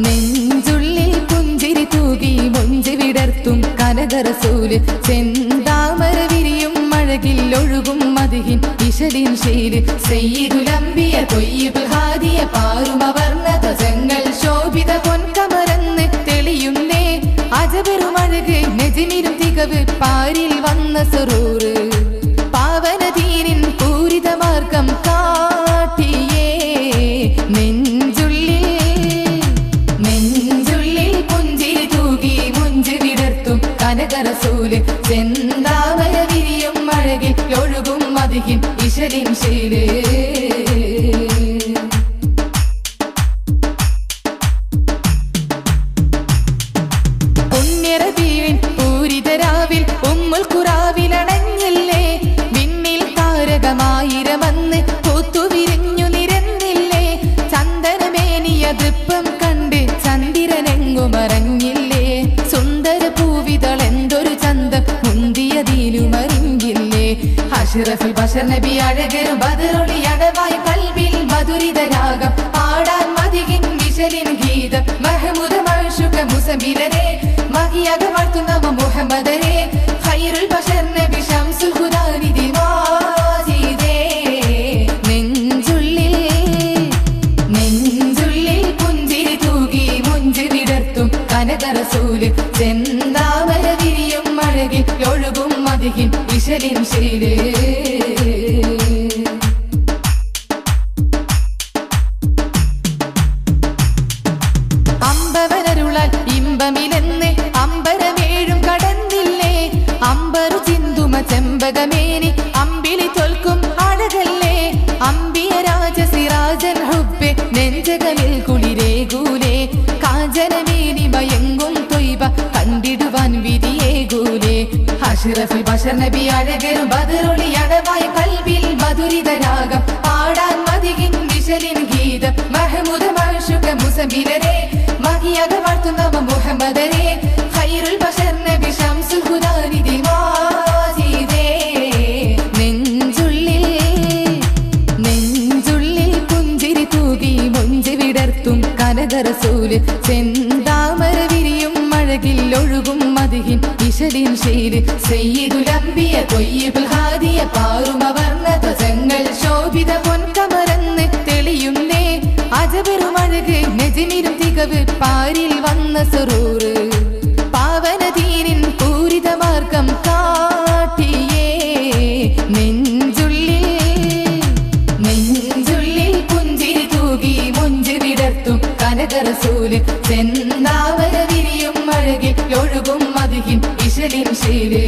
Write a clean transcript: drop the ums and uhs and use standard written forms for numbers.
നെഞ്ചുള്ളിൽ പുഞ്ചിരി തൂകി മൊഞ്ചി വിടർത്തും കനകറസൂല് ചെന്താമര വിരിയും മഴകിൽ ഒഴുകും മദിഹിൻ ഇശലിൻ ശീല് സയ്യിദുൽ അംബിയ ത്വയ്യിബുൽ ഹാദിയ പാറുമവർണ്ണ ധ്വജങ്ങൾ ശോഭിത പൊൻകമരന്ന് തെളിയുന്നേ അജബറുമഴക് നെജിനിലും തികവ് പാരിൽ വന്ന സുറൂറ് പാവനദീനിൻ പൂരിത മാർഗം കാട്ടിയേ നെഞ്ചുള്ളിൽ പുഞ്ചിരി തൂകി മുഞ്ചി വിടർത്തും കനകറസൂല് ചെന്താമര വിരിയും മഴകിൽ ഒഴുകും മദിഹിൻ ഇശലിൻ ശീല് പുണ്യറബീഇൻ പൂരിതരാവിൽ ഉമ്മുൽ ഖുറാവിലണഞ്ഞില്ലേ വിണ്ണിൽ താരകമായിരമന്ന് പൂത്തുവിരിഞ്ഞു നിരന്നില്ലേ ചന്ദനമേനിയതിപ്പം കണ്ട് ചന്ദ്രനെങ്ങുമറഞ്ഞില്ലേ സുന്ദര പൂവിതൾ എന്തൊരു ചന്തം മുന്തിയതിലുമറിഞ്ഞില്ലേ അഷ്റഫുൽ ബശർ നബി അഴകരും ബദറൊളി അടവായി കൽബിൽ മധുരിതരാഗം പാടാൻ മദിഹിൻ വിശലിൻ ഗീതം മഹ്മൂദ മഅ്ശൂഖ മുസമ്മിലരെ മഹിയക വാഴ്ത്തുന്നവ മുഹമ്മദരെ ഖൈറുൽ ബശർ നബി ശംസുൽ ഹുദാ നിധി വാജിദേ നെഞ്ചുള്ളിൽ പുഞ്ചിരി തൂകി മുഞ്ചി വിടർത്തും കനകറസൂല് ചെന്താമര വിരിയും മഴകിൽ ഒഴുകും മദിഹിൻ ഇശലിൻ ശീല് അമ്പവനരുളാൽ ഇമ്പമിലെന്ന് അമ്പരമേഴും കടന്നില്ലേ അമ്പറു ചിന്തുമ ചെമ്പകമേനി അമ്പിളി തോൽക്കും അഴകല്ലേ അമ്പിയ രാജ സിറാജൻ ഹുബ്ബെ നെഞ്ചകലിൽ കുളിരേകൂലേ കാഞ്ചനമേനി മയങ്ങും തൊയ്ബ കണ്ടിടുവാൻ വിധിയേകൂലേ അഷ്റഫുൽ ബശർ നബി അഴകരും ബദറൊളി അടവായി കൽബിൽ മധുരിതരാഗം പാടാൻ മദിഹിൻ വിശലിൻ ഗീതം മഹ്മൂദ മഅ്ശൂഖ മുസമ്മിലരെ മഹിയക വാഴ്ത്തുന്നവ മുഹമ്മദരെ ഖൈറുൽ ബശർ നബി ശംസുൽ ഹുദാ നിധി വാജിദേ നെഞ്ചുള്ളിൽ പുഞ്ചിരി തൂകി മൊഞ്ചി വിടർത്തും കനകറസൂല് ചെന്താമര വിരിയും മഴകിൽ ഒഴുകും മദിഹിൻ ഇശലിൻ ശീല് സയ്യിദുൽ അംബിയ ത്വയ്യിബുൽ ഹാദിയ പാറുമവർണ്ണ ധ്വജങ്ങൾ ശോഭിത പൊൻകമരന്ന് തെളിയുന്നേ അജബറുമഴക് നെജിനിലും തികവ് പാരിൽ വന്ന സുറൂറ് പാവനദീനിൻ പൂരിത മാർഗം കാട്ടിയേ നെഞ്ചുള്ളിൽ പുഞ്ചിരി തൂകി മുഞ്ചി വിടർത്തും കനകറസൂല് ചെന്താമര വിരിയും മഴകിൽ ഒഴുകും മദിഹിൻ ഇശലിൻ ശീല്